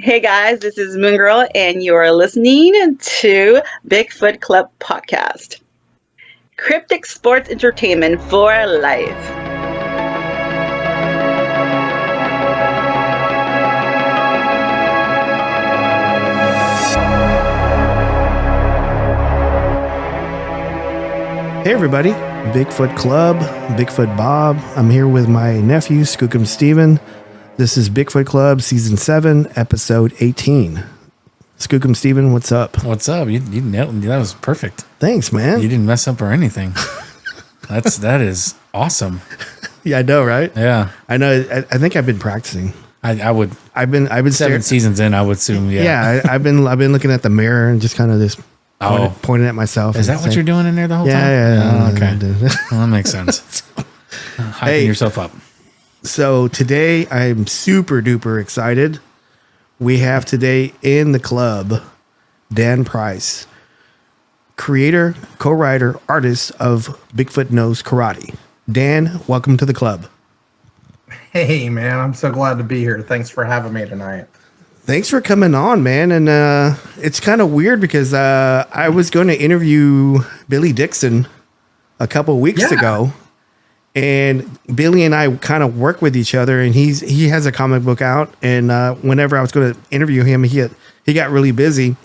Hey guys, this is Moon Girl, and you're listening to Bigfoot Club Podcast. Cryptic sports entertainment for life. Hey everybody, Bigfoot Club, Bigfoot Bob. I'm here with my nephew, Skookum Steven. This is Bigfoot Club Season 7, Episode 18. Skookum Steven, what's up? What's up? You nailed it. That was perfect. Thanks, man. You didn't mess up or anything. That is awesome. Yeah, I know, right? Yeah. I know. I think I've been practicing. I would. I've been 7 seasons in, I would assume. Yeah. Yeah, I've been looking at the mirror and just kind of just pointing at myself. Is that what you're doing in there the whole time? Yeah. Oh, okay. Well, that makes sense. Hyping yourself up. So today I'm super duper excited. We have today in the club Dan Price, creator, co-writer, artist of Bigfoot Knows Karate. Dan, welcome to the club. Hey man, I'm so glad to be here. Thanks for having me tonight. Thanks for coming on, man. And it's kind of weird because I was going to interview Billy Dixon a couple weeks ago. And Billy and I kind of work with each other, and he has a comic book out. And whenever I was going to interview him, he got really busy.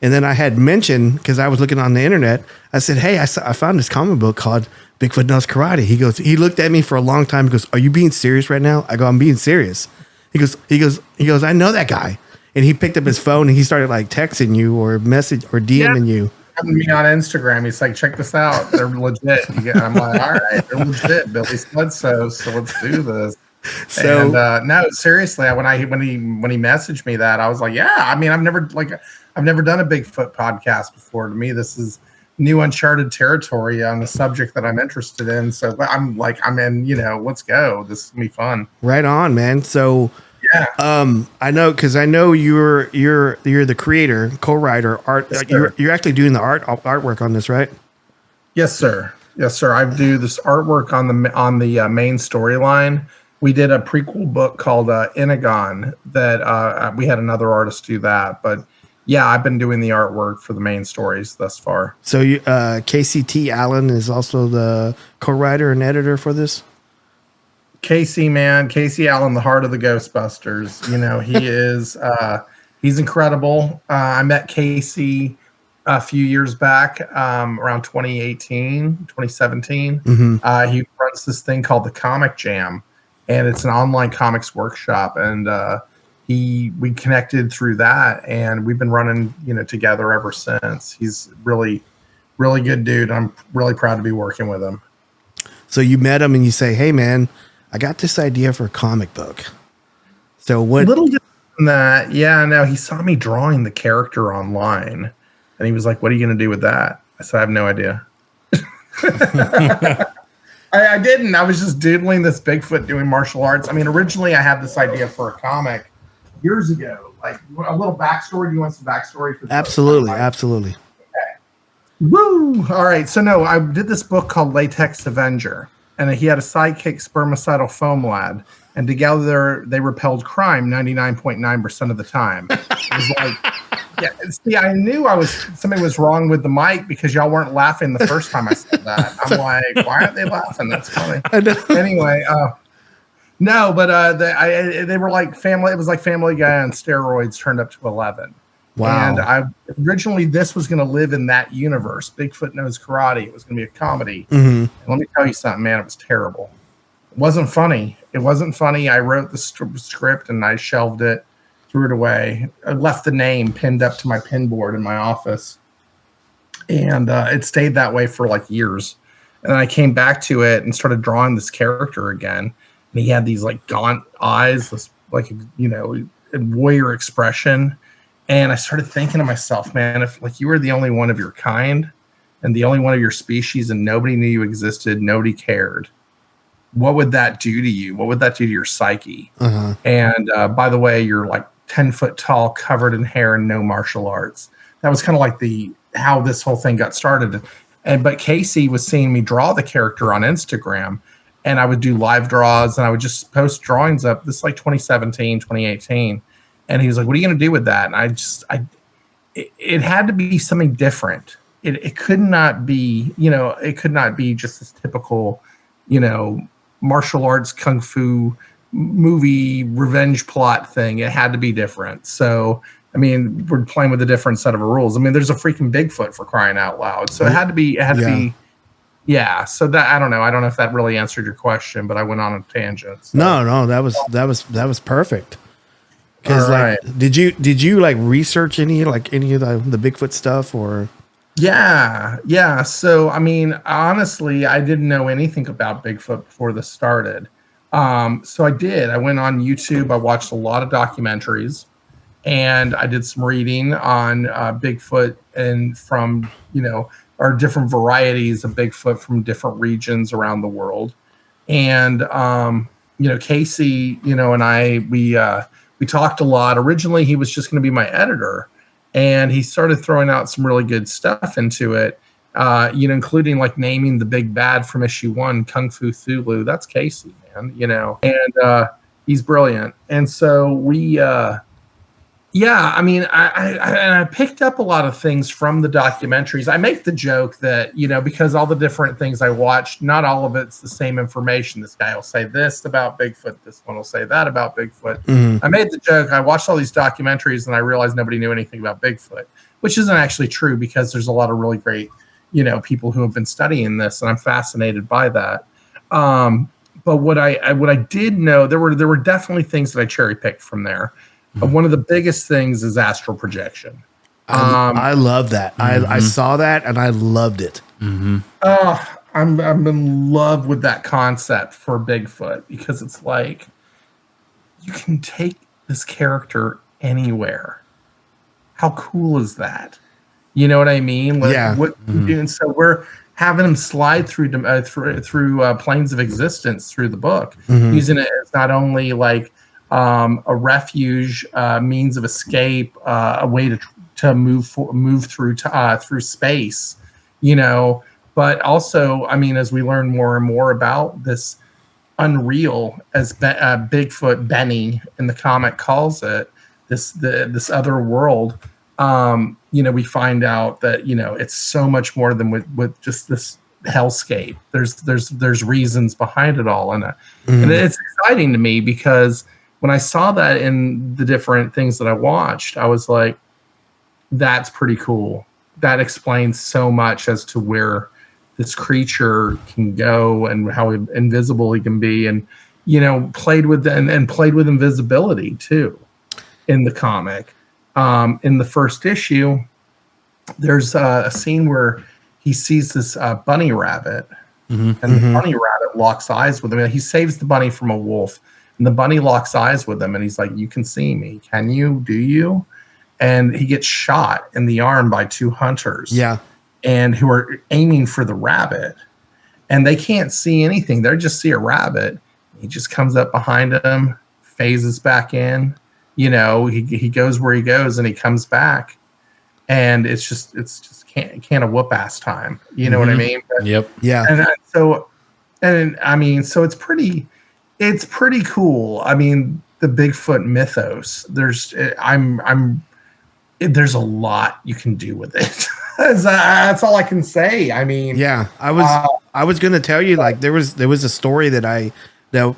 And then I had mentioned, because I was looking on the internet, I said, "Hey, I found this comic book called Bigfoot Knows Karate." He looked at me for a long time. He goes, "Are you being serious right now?" I go, "I'm being serious." He goes, "I know that guy." And he picked up his phone and he started like texting you or message or DMing you. Me on Instagram, he's like, "Check this out, they're legit." I'm like, "All right, they're legit." Billy said so let's do this. So no, seriously, when he messaged me that, I was like, "Yeah." I mean, I've never done a Bigfoot podcast before. To me, this is new uncharted territory on the subject that I'm interested in. So I'm in. Let's go. This is gonna be fun. Right on, man. So. Yeah. I know because I know you're the creator, co-writer, art. Yes, you're actually doing the artwork on this, right? Yes, sir. Yes, sir. I do this artwork on the main storyline. We did a prequel book called Inagon that we had another artist do that, but yeah, I've been doing the artwork for the main stories thus far. So you, KCT Allen is also the co-writer and editor for this. Casey Allen, the heart of the Ghostbusters. He is, he's incredible. I met Casey a few years back, around 2018, 2017. Mm-hmm. He runs this thing called the Comic Jam, and it's an online comics workshop. And we connected through that, and we've been running, together ever since. He's really, really good dude. I'm really proud to be working with him. So you met him and you say, "Hey man, I got this idea for a comic book." So what? A little different than that. Yeah, no, he saw me drawing the character online, and he was like, "What are you going to do with that?" I said, "I have no idea." I didn't. I was just doodling this Bigfoot doing martial arts. I mean, originally I had this idea for a comic years ago. Like a little backstory. Do you want some backstory? Absolutely. Okay. Woo! All right. So no, I did this book called Latex Avenger. And he had a sidekick, spermicidal foam lad, and together they repelled crime 99.9% of the time. It was like, yeah. See, I knew something was wrong with the mic because y'all weren't laughing the first time I said that. I'm like, why aren't they laughing? That's funny. Anyway, no, but they were like family. It was like Family Guy on steroids turned up to 11. Wow. And originally this was going to live in that universe. Bigfoot Knows Karate. It was going to be a comedy. Mm-hmm. And let me tell you something, man. It was terrible. It wasn't funny. I wrote the script and I shelved it, threw it away. I left the name pinned up to my pin board in my office. And it stayed that way for like years. And then I came back to it and started drawing this character again. And he had these like gaunt eyes, this like, warrior expression. And I started thinking to myself, man, if like you were the only one of your kind and the only one of your species and nobody knew you existed, nobody cared, what would that do to you? What would that do to your psyche? Uh-huh. And by the way, you're like 10 foot tall, covered in hair and no martial arts. That was kind of like how this whole thing got started. But Casey was seeing me draw the character on Instagram, and I would do live draws and I would just post drawings up. This is like 2017, 2018. And he was like, what are you going to do with that? And it had to be something different. It could not be, it could not be just this typical, martial arts, kung fu movie revenge plot thing. It had to be different. So, I mean, we're playing with a different set of rules. I mean, there's a freaking Bigfoot, for crying out loud. So it had to be, yeah. So that, I don't know if that really answered your question, but I went on a tangent. So. No, that was perfect. Because right. did you like research any of the Bigfoot stuff or? Yeah. So, I mean, honestly, I didn't know anything about Bigfoot before this started. So I did. I went on YouTube. I watched a lot of documentaries, and I did some reading on Bigfoot and from, or different varieties of Bigfoot from different regions around the world. And, Casey, and I, we talked a lot. Originally, he was just going to be my editor. And he started throwing out some really good stuff into it, including like naming the big bad from issue 1, Kung Fu Thulu. That's Casey, man, and he's brilliant. And so we, I mean, I picked up a lot of things from the documentaries. I make the joke that, because all the different things I watched, not all of it's the same information. This guy will say this about Bigfoot. This one will say that about Bigfoot. Mm-hmm. I made the joke. I watched all these documentaries and I realized nobody knew anything about Bigfoot, which isn't actually true because there's a lot of really great, people who have been studying this, and I'm fascinated by that. But what I did know, there were definitely things that I cherry picked from there. One of the biggest things is astral projection. I love that. Mm-hmm. I saw that and I loved it. Mm-hmm. I'm in love with that concept for Bigfoot because it's like you can take this character anywhere. How cool is that? You know what I mean? Like, yeah. What mm-hmm. doing? So we're having him slide through planes of existence through the book, mm-hmm. using it as not only like a refuge, means of escape, a way to move through space, but also, I mean, as we learn more and more about this unreal, as Bigfoot Benny in the comic calls it, this other world, we find out that, it's so much more than with just this hellscape. There's reasons behind it all. And it's exciting to me because when I saw that in the different things that I watched, I was like, that's pretty cool. That explains so much as to where this creature can go and how invisible he can be, and, played with invisibility too in the comic. In the first issue, there's a scene where he sees this bunny rabbit, mm-hmm. and the bunny rabbit locks eyes with him. He saves the bunny from a wolf. And the bunny locks eyes with him, and he's like, you can see me. Can you? Do you? And he gets shot in the arm by 2 hunters. Yeah. And who are aiming for the rabbit. And they can't see anything. They just see a rabbit. He just comes up behind him, phases back in. He goes where he goes, and he comes back. And it's just can't a whoop ass time. You know mm-hmm. what I mean? But, yep. Yeah. So it's pretty cool. I mean, the Bigfoot mythos. There's a lot you can do with it. That's all I can say. I mean, yeah. I was going to tell you, like, there was a story that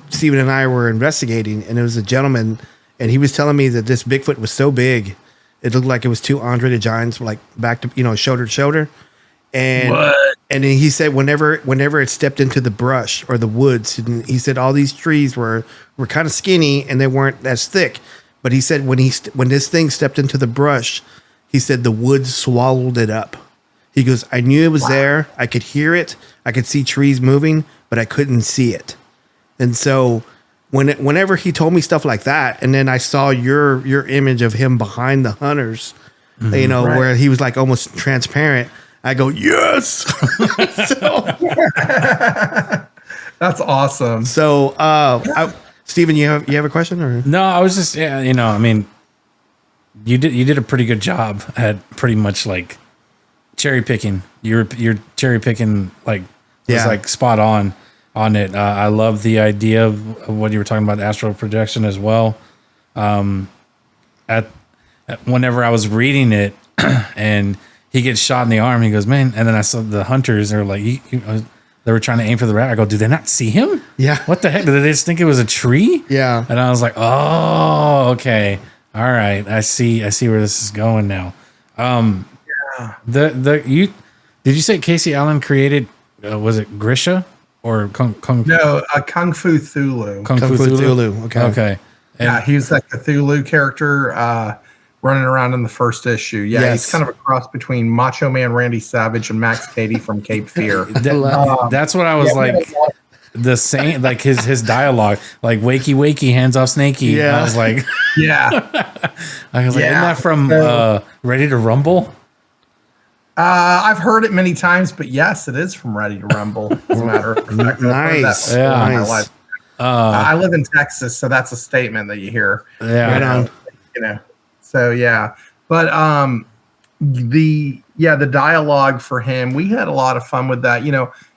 Steven and I were investigating, and it was a gentleman, and he was telling me that this Bigfoot was so big, it looked like it was 2 Andre the Giants, like back to shoulder to shoulder. And what? And then he said whenever it stepped into the brush or the woods, he said all these trees were kind of skinny and they weren't as thick. But he said when this thing stepped into the brush, he said the woods swallowed it up. He goes, I knew it was there. I could hear it. I could see trees moving, but I couldn't see it. And so whenever he told me stuff like that, and then I saw your image of him behind the hunters, mm-hmm. Right. Where he was like almost transparent, I go, yes. That's awesome. So, Steven, you have a question or? No, I was just, I mean, you did a pretty good job at pretty much like cherry picking. You're cherry picking, like, was like spot on it. I love the idea of what you were talking about, astral projection as well. whenever I was reading it, and he gets shot in the arm, he goes, man. And then I saw the hunters are like, they were trying to aim for the rat. I go, do they not see him? Yeah. What the heck? Did they just think it was a tree? Yeah. And I was like, oh, okay. All right. I see where this is going now. Did you say Casey Allen created, was it Grisha or Kung No, Kung Fu Thulu. Kung Fu Thulu. Okay. Yeah, he was like the Thulu character running around in the first issue. Yeah, Yes. he's kind of a cross between Macho Man Randy Savage and Max Cady from Cape Fear. That's what I was like. The same, like his dialogue, like wakey wakey, hands off snakey. Yeah. I was like, Yeah. isn't that from Ready to Rumble? I've heard it many times, but yes, it is from Ready to Rumble. As a matter of fact, I've heard that Nice. before in my Nice. life. I live in Texas, so that's a statement that you hear. Yeah. Right on. So yeah, but the dialogue for him, we had a lot of fun with that.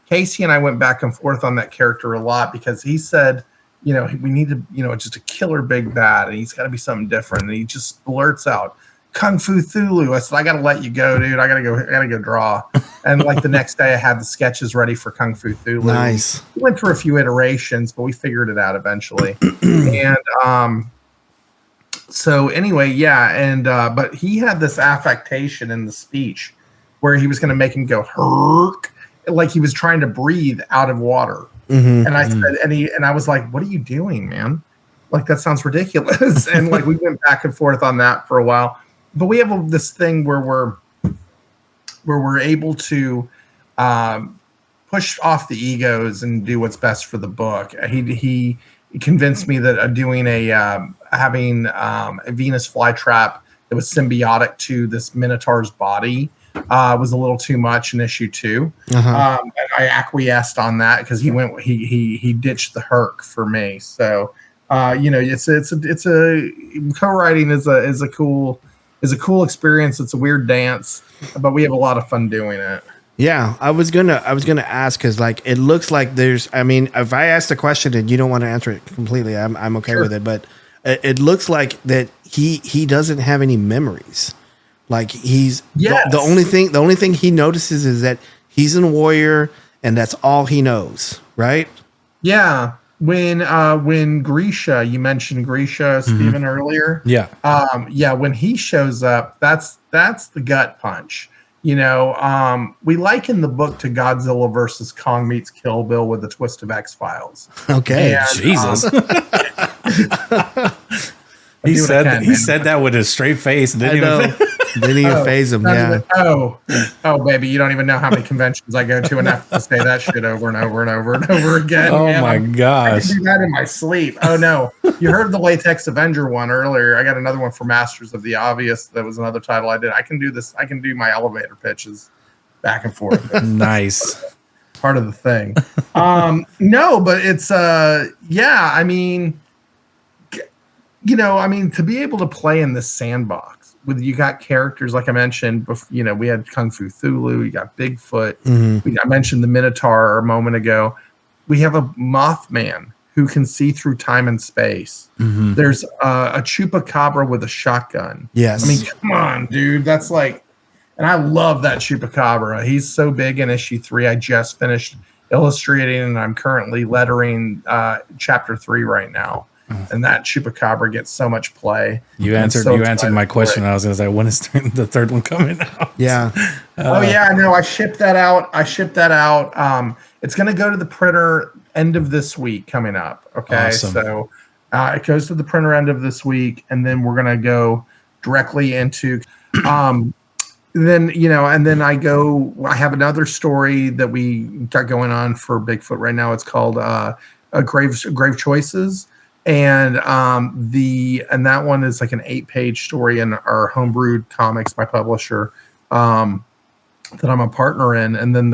Casey and I went back and forth on that character a lot because he said, we need to, just a killer big bad, and he's got to be something different. And he just blurts out, Kung Fu Thulu. I said, I got to let you go, dude. I got to go draw. And like the next day I had the sketches ready for Kung Fu Thulu. Nice. We went through a few iterations, but we figured it out eventually. And so anyway, yeah. And but he had this affectation in the speech where he was going to make him go herk, like he was trying to breathe out of water. Mm-hmm. And I said, and I was like, what are you doing, man? Like, that sounds ridiculous. And like, we went back and forth on that for a while, but we have this thing where we're able to push off the egos and do what's best for the book. He convinced me that having a Venus flytrap that was symbiotic to this Minotaur's body was a little too much in issue 2. Uh-huh. And I acquiesced on that because he ditched the herc for me. So it's a co-writing is a cool experience. It's a weird dance, but we have a lot of fun doing it. Yeah, I was gonna ask because like it looks like there's. I mean, if I ask the question and you don't want to answer it completely, I'm okay with it. But it looks like that he doesn't have any memories. Like he's the only thing he notices is that he's a warrior and that's all he knows, right? Yeah. When Grisha, you mentioned Grisha, Stephen, earlier. Yeah. When he shows up, that's the gut punch. We liken the book to Godzilla versus Kong meets Kill Bill with a twist of X-Files. Okay. And, Jesus. He said that with a straight face. Didn't even phase him. Yeah. Baby, you don't even know how many conventions I go to and have to say that shit over and over and over and over again. Oh man. my gosh. I can do that in my sleep. Oh no. You heard the Latex Avenger one earlier. I got another one for Masters of the Obvious. That was another title I did. I can do this. I can do my elevator pitches back and forth. Nice. Part of the thing. No, but it's I mean, to be able to play in this sandbox with, you got characters like I mentioned, we had Kung Fu Thulu, you got Bigfoot. Mm-hmm. I mentioned the Minotaur a moment ago. We have a Mothman who can see through time and space. Mm-hmm. There's a Chupacabra with a shotgun. Yes. I mean, come on, dude. That's like, and I love that Chupacabra. He's so big in issue 3. I just finished illustrating and I'm currently lettering chapter 3 right now. And that Chupacabra gets so much play. You answered my question. I was going to say, when is the third one coming out? Yeah. I shipped that out. It's going to go to the printer end of this week coming up. Okay. Awesome. So it goes to the printer end of this week. And then we're going to go directly into, and then I have another story that we got going on for Bigfoot right now. It's called Grave Choices. And that one is like an 8-page story in our Homebrewed Comics, my publisher, that I'm a partner in. And then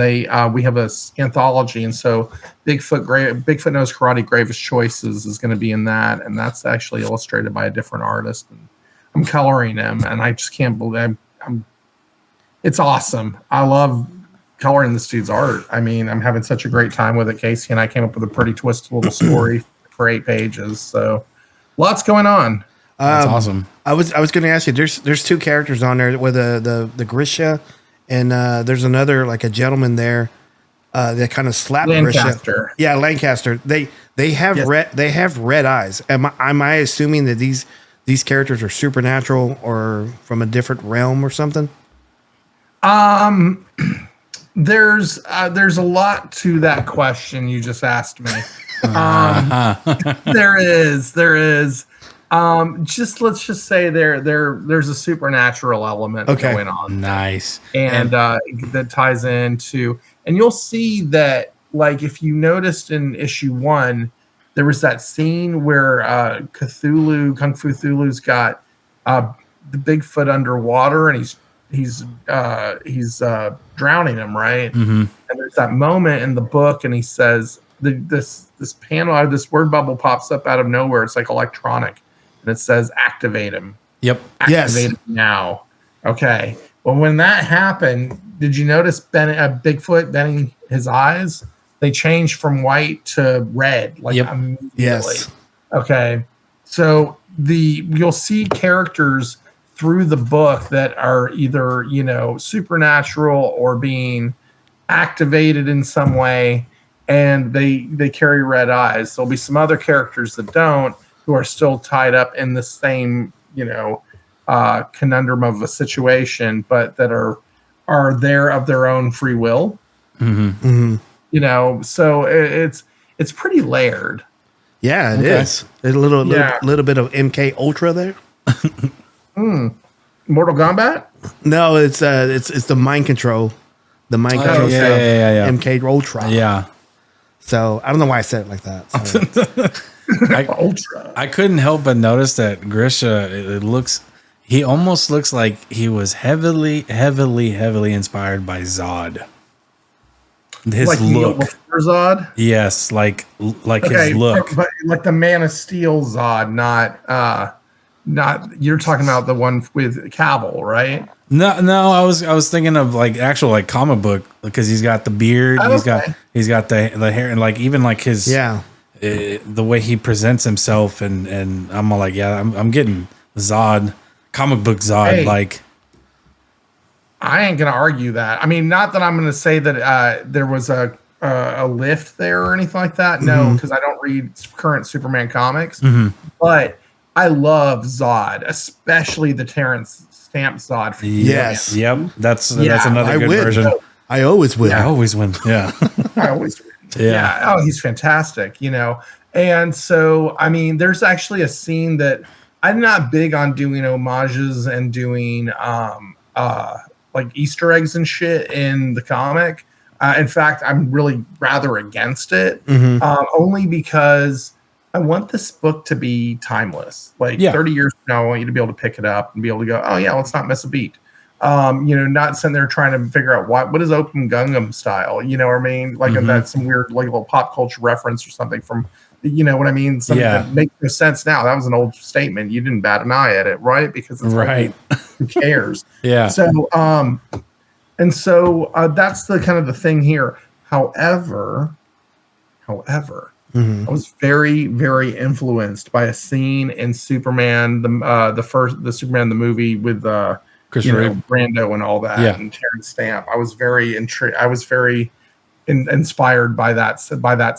we have a anthology, and so Bigfoot Knows Karate, Gravest Choices is going to be in that, and that's actually illustrated by a different artist. And I'm coloring him, and I just can't believe it's awesome. I love coloring this dude's art. I mean, I'm having such a great time with it. Casey and I came up with a pretty twisted little story for 8 pages. So lots going on. That's awesome. I was going to ask you. There's two characters on there with the Grisha, and there's another like a gentleman there that kind of slapped Lancaster. Grisha. Yeah, Lancaster. They have red eyes. Am I assuming that these characters are supernatural or from a different realm or something? There's a lot to that question you just asked me. There is. Let's just say there's a supernatural element going on. Nice. And that ties into, and you'll see that, like, if you noticed in issue 1, there was that scene where Kung Fu Cthulhu's got the Bigfoot underwater, and he's drowning him, right? Mm-hmm. And there's that moment in the book, and he says this panel, this word bubble pops up out of nowhere. It's like electronic, and it says activate him. Yep. Activate him now. Okay. Well, when that happened, did you notice Bigfoot bending his eyes? They changed from white to red, like immediately. Yes. Okay. So you'll see characters through the book that are either, supernatural or being activated in some way, and they carry red eyes. There'll be some other characters that don't, who are still tied up in the same, conundrum of a situation, but that are there of their own free will. Mm-hmm. Mm-hmm. So it's pretty layered. Yeah, it is. There's a little bit of MK Ultra there. Mortal Kombat? No, it's the mind control. The mind control stuff. Yeah. MK Ultra. Yeah. So I don't know why I said it like that. Ultra. I couldn't help but notice that Grisha, he almost looks like he was heavily inspired by Zod. His like look. Zod? Yes, like his look. But like the Man of Steel Zod, not you're talking about the one with Cavill, right? No, I was thinking of like actual like comic book, because he's got the beard, he's got the hair, and like even like his the way he presents himself, and I'm all like, I'm getting Zod, comic book Zod. Hey, like, I ain't gonna argue that. I mean, not that I'm gonna say that there was a lift there or anything like that. No, because I don't read current Superman comics, but I love Zod, especially the Terrence Stamp Zod. Yes. Yep. That's another good version. I always win. I always win. Yeah. I always win. Yeah. Oh, he's fantastic, And so, I mean, there's actually a scene that I'm not big on doing homages and doing like Easter eggs and shit in the comic. In fact, I'm really rather against it, only because I want this book to be timeless. Like 30 years from now, I want you to be able to pick it up and be able to go, oh yeah, let's not miss a beat. Not sitting there trying to figure out what is Open Gangnam Style. You know what I mean? Like that's some weird like little pop culture reference or something from, you know what I mean? Something that makes no sense now. That was an old statement. You didn't bat an eye at it, right? Because it's right. Like, who cares? So, that's the kind of the thing here. However, I was very, very influenced by a scene in Superman, the Superman the movie with Chris Reeve, Brando and all that, and Terrence Stamp. I was very inspired by that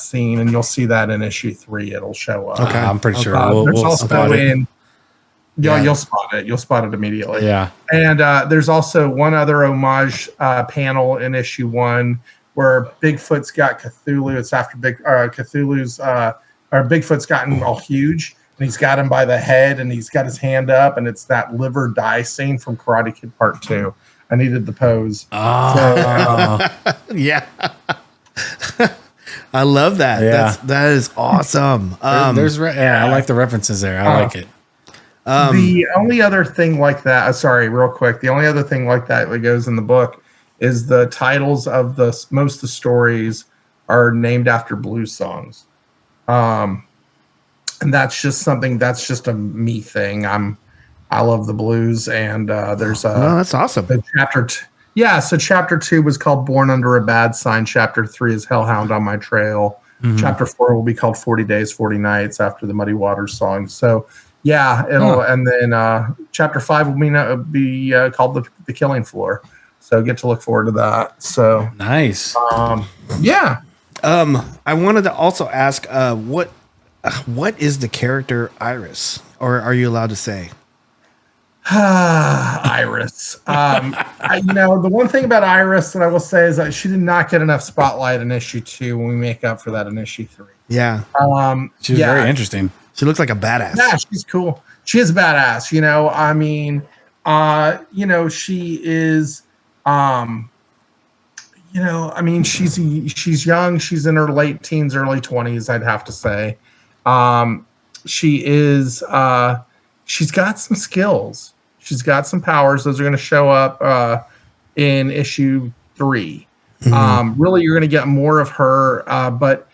scene, and you'll see that in issue 3. It'll show up. Okay, I'm pretty sure we'll spot it. You'll spot it. You'll spot it immediately. Yeah. And there's also one other homage panel in issue 1 where Bigfoot's got Cthulhu. It's after Bigfoot's gotten all huge, and he's got him by the head, and he's got his hand up, and it's that live or die scene from Karate Kid Part 2. I needed the pose. Yeah. I love that. Yeah. That is awesome. I like the references there. I like it. The only other thing like that, real quick. The only other thing like that goes in the book is the titles of most of the stories are named after blues songs. And that's just a me thing. I love the blues, and there's that's awesome. So chapter 2 was called Born Under a Bad Sign. Chapter 3 is Hellhound on My Trail. Chapter 4 will be called 40 Days, 40 Nights after the Muddy Waters song. So Yeah, and then chapter 5 will be called the Killing Floor. So get to look forward to that. So nice. Yeah. I wanted to also ask, what is the character Iris, or are you allowed to say? Iris. The one thing about Iris that I will say is that she did not get enough spotlight in issue 2 when we make up for that in issue 3. Yeah. She's very interesting. She looks like a badass. Yeah, she's cool. She is badass. She is. She's young. She's in her late teens, early 20s. I'd have to say. She is. She's got some skills. She's got some powers. Those are going to show up in issue 3. Mm-hmm. Really, you're going to get more of her. But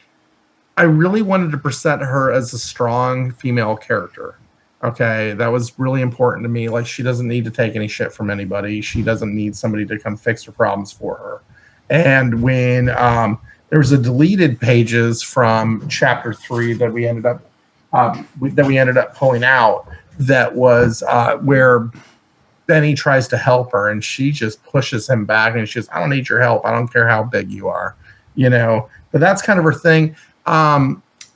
I really wanted to present her as a strong female character. Okay, that was really important to me. Like, she doesn't need to take any shit from anybody. She doesn't need somebody to come fix her problems for her. And when there was a deleted pages from chapter 3 that we ended up pulling out, that was where Benny tries to help her, and she just pushes him back, and she goes, "I don't need your help. I don't care how big you are," But that's kind of her thing.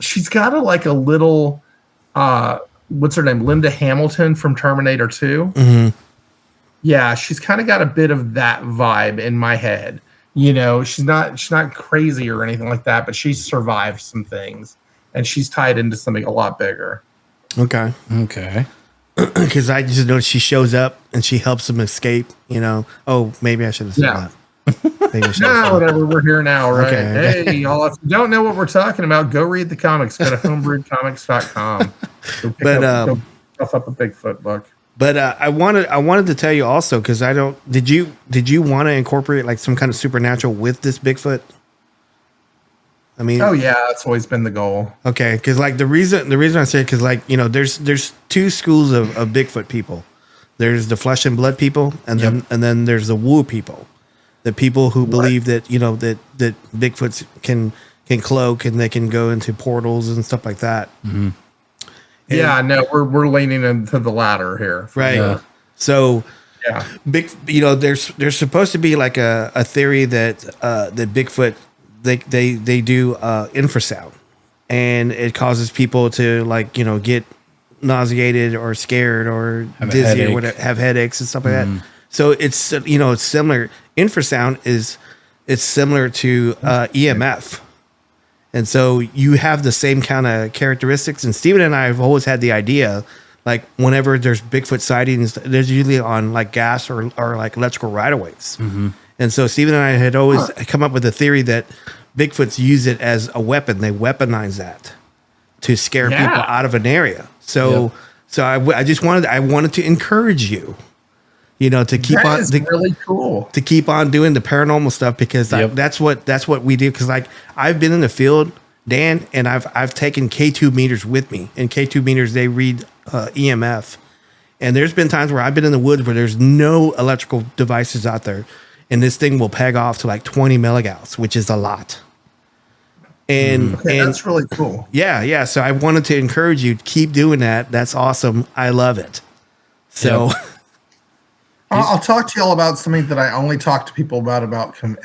She's got a little, what's her name? Linda Hamilton from Terminator 2. Mm-hmm. Yeah, she's kind of got a bit of that vibe in my head. She's not crazy or anything like that, but she's survived some things, and she's tied into something a lot bigger. Okay. Because I just noticed she shows up and she helps him escape. Oh, maybe I should have said that. Whatever. We're here now, right? Okay. Hey, y'all, if you don't know what we're talking about, go read the comics. Go to homebrewedcomics.com. Go pick up a Bigfoot book. But I wanted to tell you also, because did you want to incorporate some kind of supernatural with this Bigfoot? I mean, oh yeah, that's always been the goal. Okay, because the reason I say it, because there's two schools of Bigfoot people. There's the flesh and blood people, and then there's the woo people, the people who believe that that Bigfoots can cloak and they can go into portals and stuff like that. Mm-hmm. Yeah, no, we're leaning into the latter here, right? So yeah, there's supposed to be a theory that that Bigfoot. They do infrasound, and it causes people to get nauseated or scared or dizzy or whatever, have headaches and stuff like that. So it's it's similar. Infrasound it's similar to EMF, and so you have the same kind of characteristics. And Steven and I have always had the idea, whenever there's Bigfoot sightings, there's usually on gas or electrical right of ways. Mm-hmm. And so Steven and I had always come up with a theory that Bigfoots use it as a weapon. They weaponize that to scare people out of an area. So I just wanted to encourage you, to keep really cool to keep on doing the paranormal stuff, because that's what we do. Because I've been in the field, Dan, and I've taken K2 meters with me, and K2 meters, they read EMF. And there's been times where I've been in the woods where there's no electrical devices out there, and this thing will peg off to 20 milligauss, which is a lot. And that's really cool. Yeah. So I wanted to encourage you to keep doing that. That's awesome. I love it. So I'll talk to y'all about something that I only talk to people about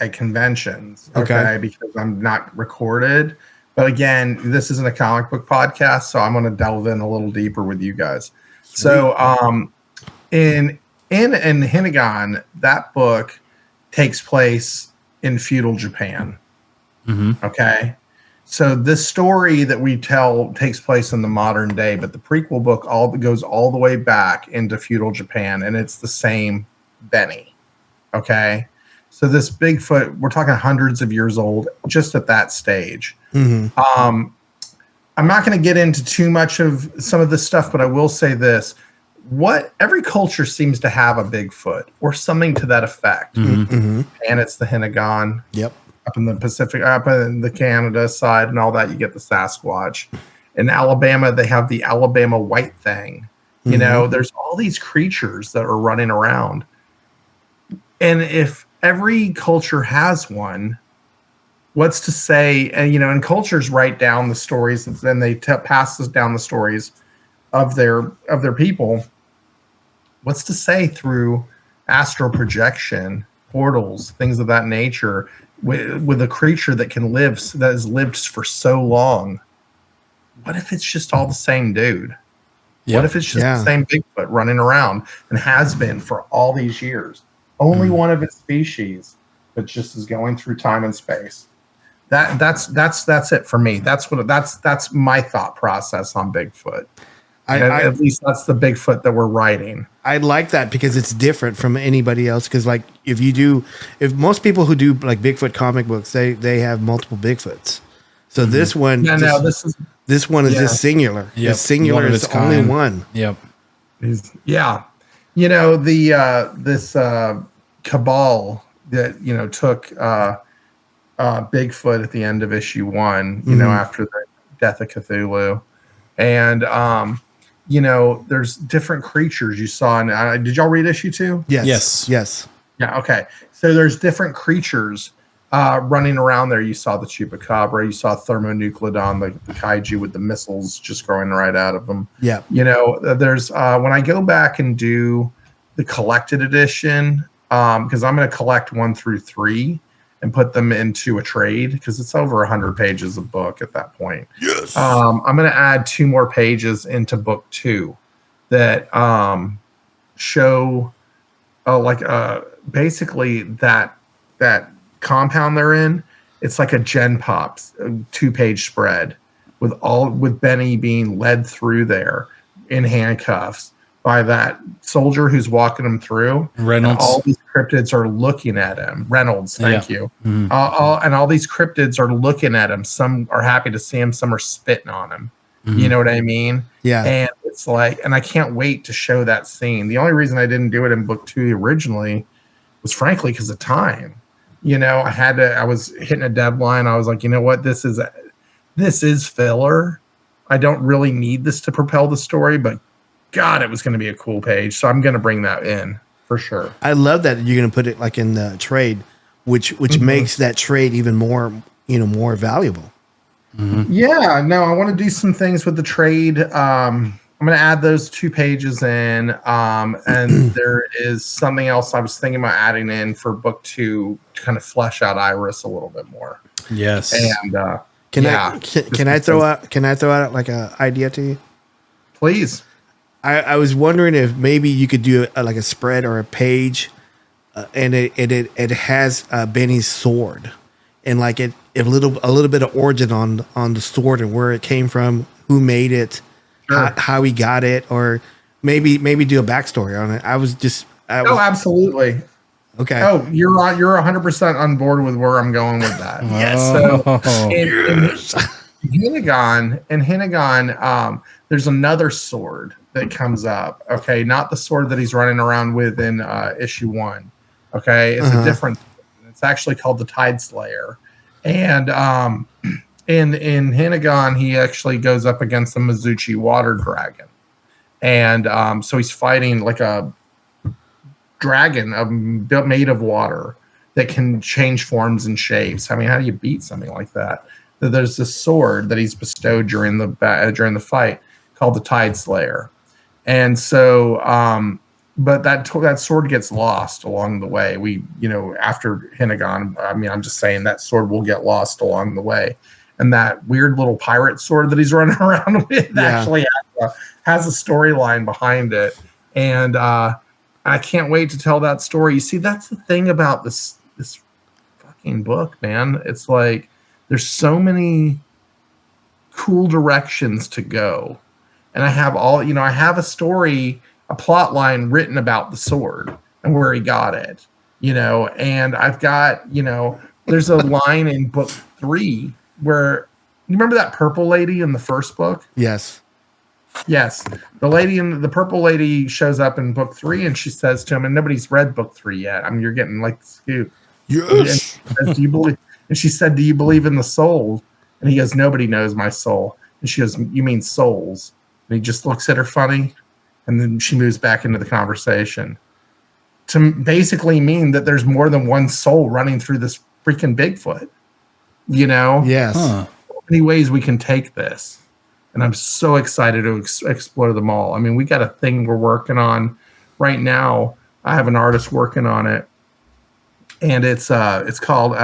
at conventions. Okay. Because I'm not recorded. But again, this isn't a comic book podcast, so I'm going to delve in a little deeper with you guys. Sweet. So in Hinagon, that book takes place in feudal Japan. Mm-hmm. Okay. So this story that we tell takes place in the modern day, but the prequel book goes all the way back into feudal Japan, and it's the same Benny. Okay. So this Bigfoot, we're talking hundreds of years old, just at that stage. Mm-hmm. I'm not going to get into too much of some of this stuff, but I will say this. Every culture seems to have a Bigfoot or something to that effect. Mm-hmm. And it's the Hinagon. Yep. Up in the Pacific, up in the Canada side and all that, you get the Sasquatch. In Alabama, they have the Alabama white thing. Mm-hmm. There's all these creatures that are running around. And if every culture has one, what's to say, and cultures write down the stories, and then they pass down the stories of their people. What's to say through astral projection, portals, things of that nature, with a creature that has lived for so long? What if it's just all the same dude? Yep. What if it's just the same Bigfoot running around and has been for all these years? Only one of its species that just is going through time and space. That's it for me. That's my thought process on Bigfoot. At least that's the Bigfoot that we're writing. I like that because it's different from anybody else. Because like if most people who do like Bigfoot comic books, they have multiple Bigfoots. So this one, this one is just singular. Yep. It's singular. It's only one. Yep. Yeah. You know, this cabal that took Bigfoot at the end of issue 1. You know, after the death of Cthulhu, and there's different creatures you saw. Did y'all read issue 2? Yes. Yeah. Okay. So there's different creatures running around there. You saw the chupacabra. You saw thermonucleodon, the kaiju with the missiles just growing right out of them. Yeah. There's when I go back and do the collected edition, because I'm going to collect 1 through 3 and put them into a trade because it's over 100 pages of book at that point. Yes. I'm going to add 2 more pages into book 2 that show basically that compound they're in. It's like a Gen Pops 2-page spread with Benny being led through there in handcuffs by that soldier who's walking him through. Reynolds. And all these cryptids are looking at him. Reynolds, thank you. Mm-hmm. And all these cryptids are looking at him. Some are happy to see him. Some are spitting on him. Mm-hmm. You know what I mean? Yeah. And it's like, and I can't wait to show that scene. The only reason I didn't do it in book 2 originally was frankly because of time. I was hitting a deadline. I was like, you know what? This is filler. I don't really need this to propel the story, but God, it was going to be a cool page. So I'm going to bring that in for sure. I love that you're going to put it like in the trade, which makes that trade even more, more valuable. Mm-hmm. Yeah, no, I want to do some things with the trade. I'm going to add those 2 pages in. And there is something else I was thinking about adding in for book 2 to kind of flesh out Iris a little bit more. Yes. And can I throw out like an idea to you? Please. I was wondering if maybe you could do like a spread or a page, and it has Benny's sword, and like a little bit of origin on the sword and where it came from, who made it, sure. how he got it, or maybe do a backstory on it. Absolutely. Okay. Oh, you're 100% on board with where I'm going with that. Yes. So in Hinnagon, there's another sword that comes up. Okay, not the sword that he's running around with in issue 1. Okay, it's a different. It's actually called the Tide Slayer, and in Hinnagon, he actually goes up against the Mizuchi water dragon, and so he's fighting like a dragon made of water that can change forms and shapes. I mean, how do you beat something like that? There's this sword that he's bestowed during the fight called the Tide Slayer. And so, but that sword gets lost along the way. After Hinnagon, I mean, I'm just saying that sword will get lost along the way. And that weird little pirate sword that he's running around with actually has a storyline behind it. And I can't wait to tell that story. You see, that's the thing about this fucking book, man. It's like there's so many cool directions to go. And I have I have a story, a plot line written about the sword and where he got it, and I've got, there's a line in book 3 where, you remember that purple lady in the first book? Yes. The purple lady shows up in book 3 and she says to him, and nobody's read book 3 yet. I mean, you're getting like the scoop. Yes. And she said, do you believe in the soul? And he goes, nobody knows my soul. And she goes, you mean souls? And he just looks at her funny, and then she moves back into the conversation to basically mean that there's more than one soul running through this freaking Bigfoot. Yes. So many ways we can take this. and I'm so excited to explore them all. I mean, we got a thing we're working on right now. I have an artist working on it, and it's called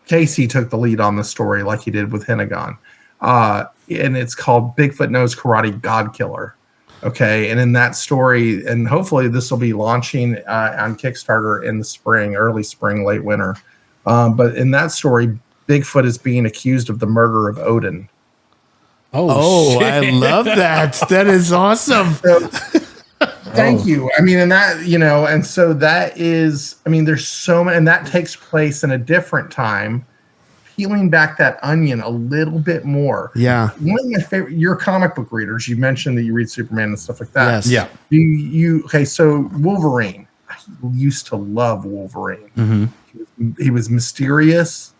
Casey took the lead on the story like he did with Hennigan, and it's called Bigfoot Knows Karate God Killer. Okay, and in that story, and hopefully this will be launching on Kickstarter in the spring, early spring, late winter. But in that story, Bigfoot is being accused of the murder of Odin. Oh, I love that. That is awesome. So, thank you. I mean, and that, and so that is, I mean, there's so many, and that takes place in a different time, peeling back that onion a little bit more. Yeah. One of my favorite, you're comic book readers. You mentioned that you read Superman and stuff like that. Yes. Yeah. Okay, so Wolverine. I used to love Wolverine. Mm-hmm. He was mysterious.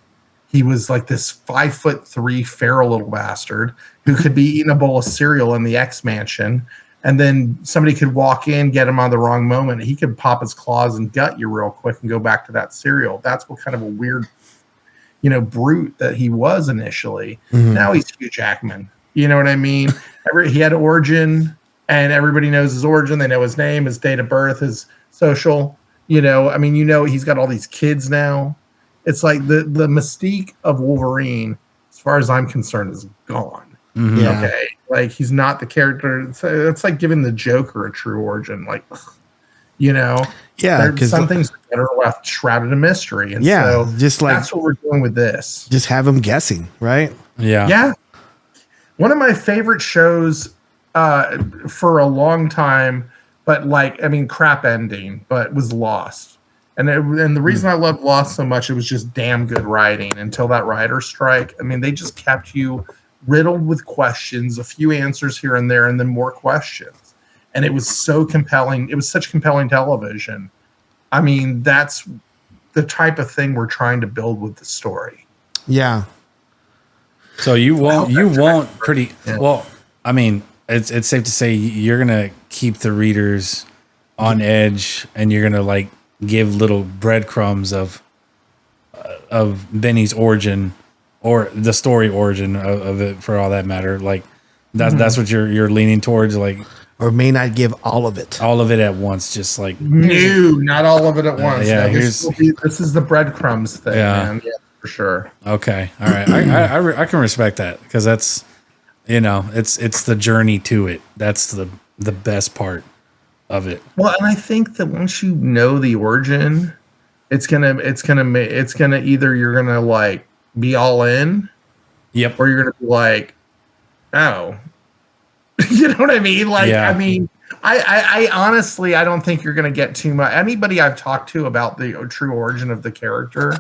He was like this 5'3" feral little bastard who could be eating a bowl of cereal in the X Mansion. And then somebody could walk in, get him on the wrong moment. He could pop his claws and gut you real quick and go back to that cereal. That's what kind of a weird, brute that he was initially. Mm-hmm. Now he's Hugh Jackman. You know what I mean? He had an origin, and everybody knows his origin. They know his name, his date of birth, his social. He's got all these kids now. It's like the mystique of Wolverine, as far as I'm concerned, is gone. Mm-hmm. Yeah. Okay, like he's not the character. It's like giving the Joker a true origin. Like, Yeah, because some things that are left shrouded in mystery, and yeah, so just like that's what we're doing with this. just have them guessing, right? Yeah. Yeah, one of my favorite shows for a long time, but crap ending, but was Lost. And the reason I loved Lost so much, it was just damn good writing until that writer's strike. I mean, they just kept you riddled with questions, a few answers here and there, and then more questions. And it was so compelling. It was such compelling television. I mean, that's the type of thing we're trying to build with the story. Yeah. So Yeah. well, I mean, it's safe to say you're going to keep the readers on edge, and you're going to give little breadcrumbs of Benny's origin, or the story origin of it, for all that matter. That's what you're leaning towards, Or may not give all of it. all of it at once, just No, not all of it at once. yeah, This is the breadcrumbs thing, man. Yeah, for sure. Okay, all right. I can respect that, because that's it's the journey to it. That's the best part of it. Well, and I think that once you know the origin, it's gonna either you're gonna be all in, Yep. or you're gonna be like, oh, you know what I mean? Yeah. I mean, I honestly, I don't think you're gonna get too much. Anybody I've talked to about the true origin of the character,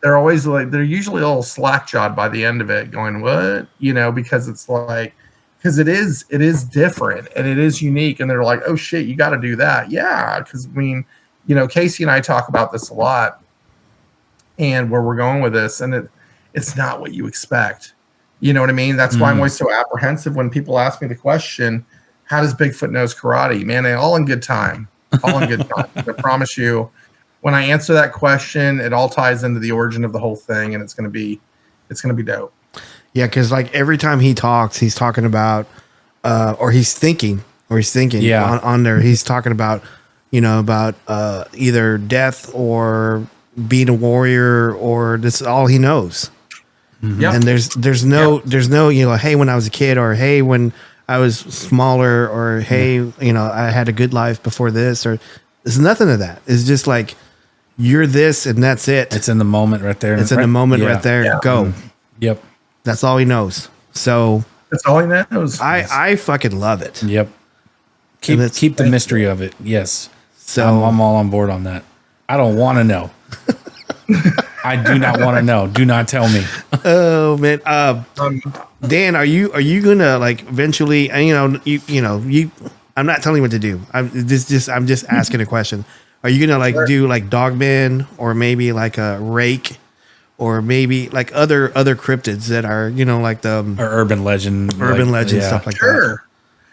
they're always they're usually a little slack-jawed by the end of it, going, what? Because it's because it is different and it is unique, and they're like, oh shit, you got to do that. Yeah, because Casey and I talk about this a lot, and where we're going with this, and it's not what you expect. You know what I mean? That's why I'm always so apprehensive when people ask me the question, how does Bigfoot Knows Karate? Man, they all in good time. All in good time. I promise you, when I answer that question, it all ties into the origin of the whole thing, and it's gonna be dope. Yeah, because every time he talks, he's talking about, or he's thinking. Yeah. on there, he's talking about, about either death or being a warrior, or this is all he knows. Mm-hmm. Yep. And there's no, hey, when I was a kid, or hey, when I was smaller, or hey, I had a good life before this, or there's nothing of that. It's just you're this and that's it. It's in the moment right there. It's in the moment right there. Yeah. Go. Yep. That's all he knows. So That's all he knows. I fucking love it. Yep. Keep the mystery of it. Yes. So I'm all on board on that. I don't want to know. I do not want to know. Do not tell me. oh man, Dan, are you gonna eventually? And you. I'm not telling you what to do. I'm just asking a question. Are you gonna do Dogman, or maybe a Rake, or maybe other cryptids that are the Or urban legend stuff like that? Sure.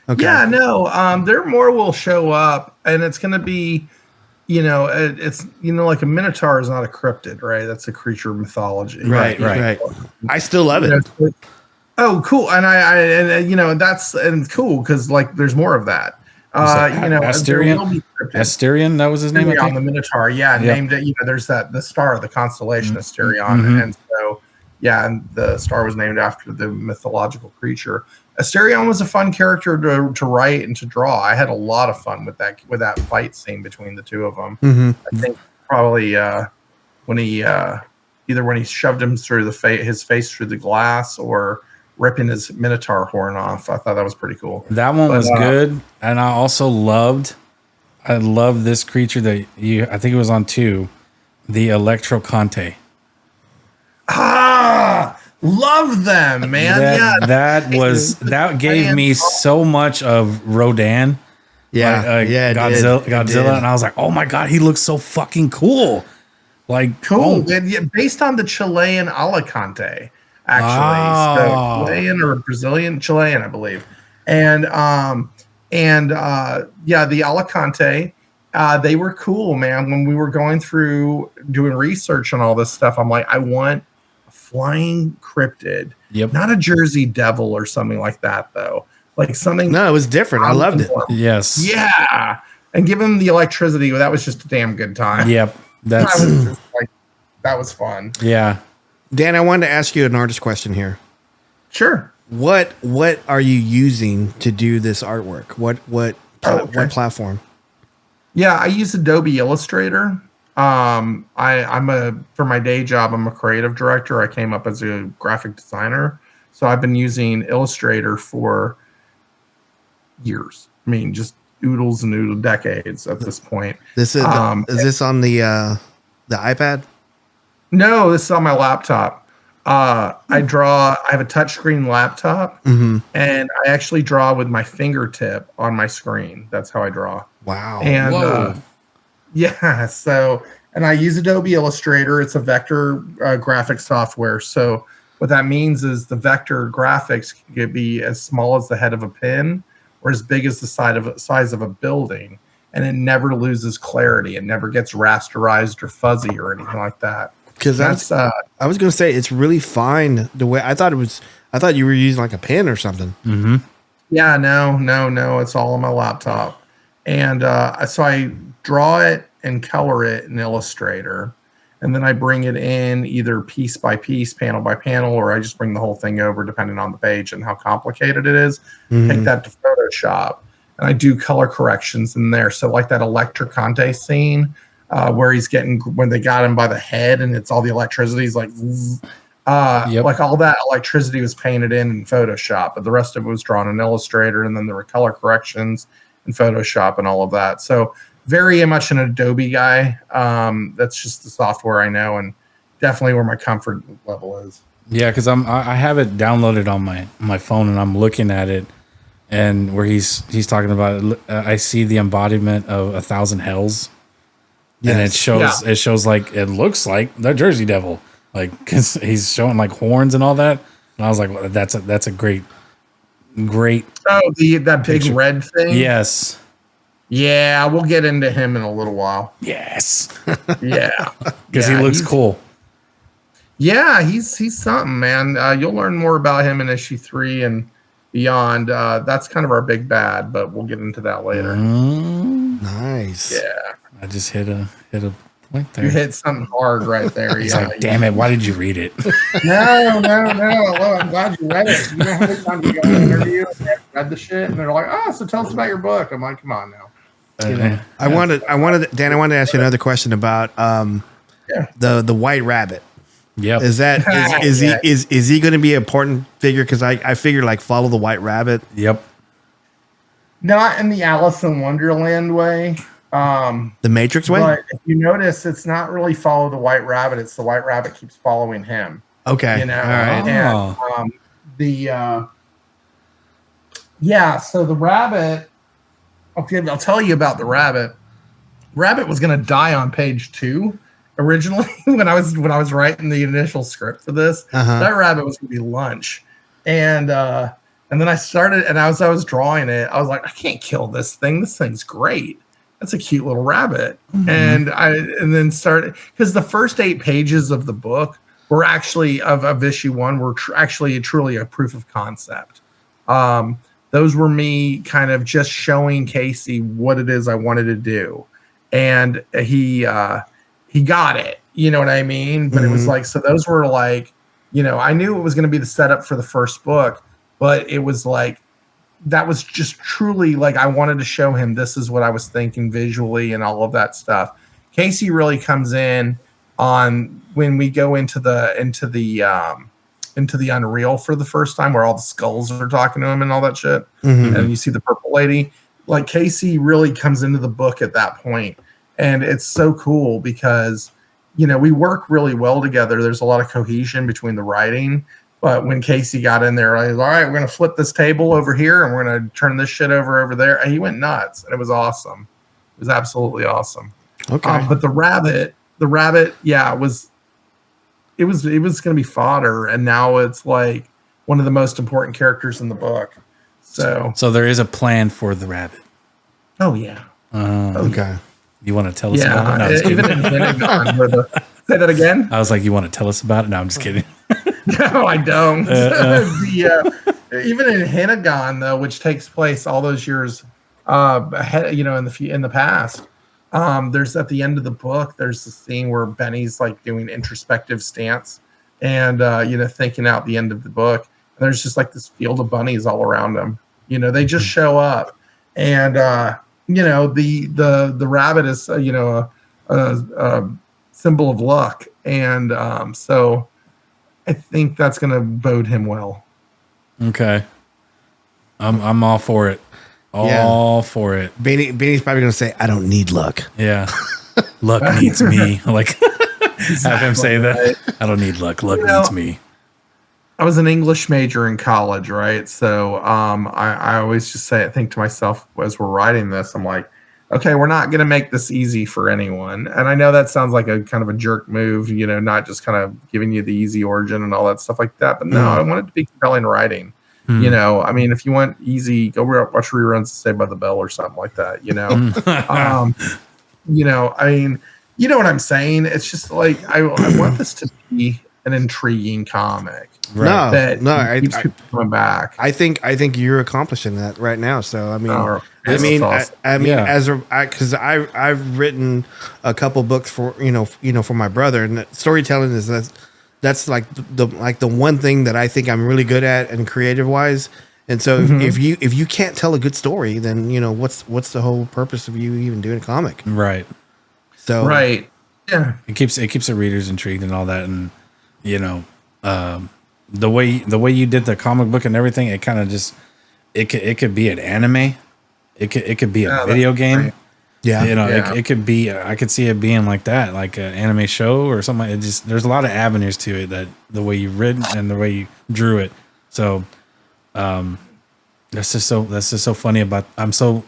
Okay. Yeah, no. There more will show up, and it's going to be, it's like a minotaur is not a cryptid, right? That's a creature of mythology. Right. I still love it. Oh, cool. And and it's cool because like there's more of that. Asterion? Asterion, that was his name. On the Minotaur, named it. There's the star, the constellation Asterion, and so and the star was named after the mythological creature. Asterion was a fun character to write and to draw. I had a lot of fun with that fight scene between the two of them. I think probably when he either when he shoved him through his face through the glass or ripping his Minotaur horn off. I thought that was pretty cool. That one was good, and I also loved this creature that I think it was on 2, the Electroconte. Love them, man. That gave me so much of Rodan. Godzilla, and I was like, oh my god, he looks so fucking cool. Like cool. Based on the Chilean Alicante. Actually, so Chilean or Brazilian, Chilean, I believe, and the Alicante, they were cool, man. When we were going through doing research on all this stuff, I'm like, I want a flying cryptid, not a Jersey Devil or something like that, though. Like something. No, it was different. I loved it. Yes. Yeah, and give him the electricity. That was just a damn good time. Yep, that was fun. Yeah. Dan, I wanted to ask you an artist question here. Sure. What are you using to do this artwork? What platform? Yeah, I use Adobe Illustrator. For my day job, I'm a creative director. I came up as a graphic designer, so I've been using Illustrator for years. I mean, just oodles and oodle decades at this point. Is this on the iPad? No, this is on my laptop. I have a touchscreen laptop, and I actually draw with my fingertip on my screen. That's how I draw. Wow. And and I use Adobe Illustrator. It's a vector graphic software. So what that means is the vector graphics can be as small as the head of a pin or as big as the size of a building, and it never loses clarity. It never gets rasterized or fuzzy or anything like that. Because I was going to say it's really fine the way I thought it was. I thought you were using like a pen or something. Mm-hmm. Yeah, no. It's all on my laptop, and so I draw it and color it in Illustrator, and then I bring it in either piece by piece, panel by panel, or I just bring the whole thing over depending on the page and how complicated it is. Take that to Photoshop, and I do color corrections in there. So like that Electroconte scene. Where when they got him by the head and it's all the electricity, he's like, like all that electricity was painted in Photoshop, but the rest of it was drawn in Illustrator, and then there were color corrections in Photoshop and all of that. So very much an Adobe guy. That's just the software I know, and definitely where my comfort level is. Yeah, because I have it downloaded on my phone, and I'm looking at it, and where he's talking about it, I see the embodiment of 1,000 hells. Yes. And it shows like it looks like the Jersey Devil, like because he's showing like horns and all that. And I was like, well, that's a great. Oh, that big picture. Red thing. Yes. Yeah, we'll get into him in a little while. Yes. Yeah, because he looks cool. Yeah, he's something, man. You'll learn more about him in issue 3 and beyond. That's kind of our big bad, but we'll get into that later. Nice. Yeah. I just hit a point there. You hit something hard right there. He's like, damn it, why did you read it? No. Well, I'm glad you read it. You know how many times you go to an interview and read the shit, and they're like, so tell us about your book. I'm like, come on now. I wanted Dan, I wanted to ask you another question about the white rabbit. Yep. Is he going to be an important figure? Because I figure like follow the white rabbit. Yep. Not in the Alice in Wonderland way. The Matrix way? But if you notice, it's not really follow the white rabbit. It's the white rabbit keeps following him. Okay. All right. And so the rabbit, okay, I'll tell you about the rabbit. Rabbit was going to die on page 2 originally when I was writing the initial script for this. That rabbit was going to be lunch. And then I started, and as I was drawing it, I was like, I can't kill this thing. This thing's great. That's a cute little rabbit. And then started, because the first 8 pages of the book were actually of issue 1 were actually truly a proof of concept. Those were me kind of just showing Casey what it is I wanted to do, and he got it. You know what I mean? But it was like, so those were like, you know, I knew it was going to be the setup for the first book, but it was like, that was just truly like, I wanted to show him this is what I was thinking visually and all of that stuff. Casey really comes in on when we go into the Unreal for the first time, where all the skulls are talking to him and all that shit. And you see the purple lady. Like, Casey really comes into the book at that point. And it's so cool because, you know, we work really well together. There's a lot of cohesion between the writing. But when Casey got in there, I was, all right, we're going to flip this table over here and we're going to turn this shit over there. And he went nuts. And it was awesome. It was absolutely awesome. Okay. But the rabbit, yeah, it was going to be fodder. And now it's like one of the most important characters in the book. So there is a plan for the rabbit. Oh, yeah. Okay. You want to tell us about it? No, even in Pentagon, say that again. I was like, you want to tell us about it? No, I'm just kidding. No, I don't. Even in Pentagon, though, which takes place all those years ahead, you know, in the past, there's at the end of the book, there's the scene where Benny's like doing introspective stance and you know, thinking out the end of the book. And there's just like this field of bunnies all around him. You know, they just show up, and you know, the rabbit is you know, a symbol of luck, and so I think that's going to bode him well. Okay, I'm all for it. All for it. Benny's probably going to say, "I don't need luck." Yeah, luck needs me. Like, have him say that. I don't need luck. Luck needs me. I was an English major in college, right? So I always just think to myself as we're writing this, I'm like, okay, we're not going to make this easy for anyone. And I know that sounds like a kind of a jerk move, you know, not just kind of giving you the easy origin and all that stuff like that. But no, I want it to be compelling writing. You know, I mean, if you want easy, go watch reruns of Saved by the Bell or something like that, you know. You know, I mean, you know what I'm saying? It's just like, I want this to be an intriguing comic. Right. I keeps people coming back. I think you're accomplishing that right now. So I mean, awesome. because I've written a couple books for you know for my brother, and storytelling is that's like the one thing that I think I'm really good at and creative wise. And so if you can't tell a good story, then you know what's the whole purpose of you even doing a comic? Right. So yeah, it keeps the readers intrigued and all that, and you know. The way you did the comic book and everything, it kind of just it could be an anime, it could be a video game, great. Yeah, you know, Yeah. It could be. I could see it being like that, like an anime show or something. It just there's a lot of avenues to it that the way you written and the way you drew it. So, that's just so funny about. I'm still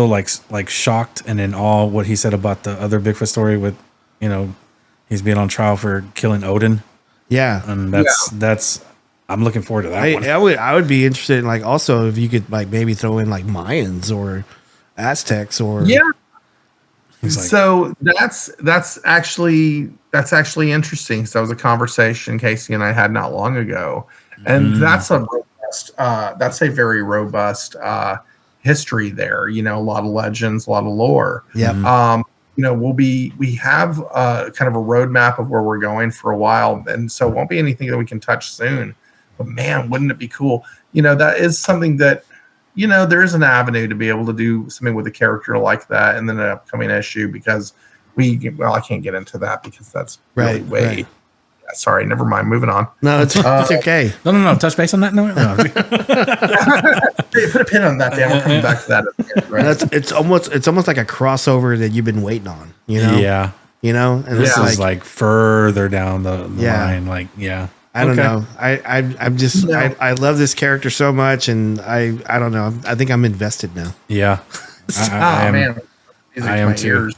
like shocked and in awe what he said about the other Bigfoot story with, you know, he's being on trial for killing Odin. yeah. And that's I'm looking forward to that one. I would be interested in like also if you could like maybe throw in like Mayans or Aztecs or He's like, so that's actually interesting. So that was a conversation Casey and I had not long ago, and that's a very robust history there. You know, a lot of legends, a lot of lore. yeah. You know, we have kind of a roadmap of where we're going for a while, and so it won't be anything that we can touch soon. But man, wouldn't it be cool? You know, that is something that, you know, there is an avenue to be able to do something with a character like that in the upcoming issue, because I can't get into that because that's really Right. Yeah, sorry, never mind. Moving on. No, it's okay. No. Touch base on that. No. Hey, put a pin on that. Dan. We're coming back to that. At the end, right? It's almost like a crossover that you've been waiting on. You know. Yeah. You know, and This it's is like further down the line. Like, yeah. I don't know. I'm just I love this character so much, and I don't know. I think I'm invested now. Yeah. I am, man, I am too.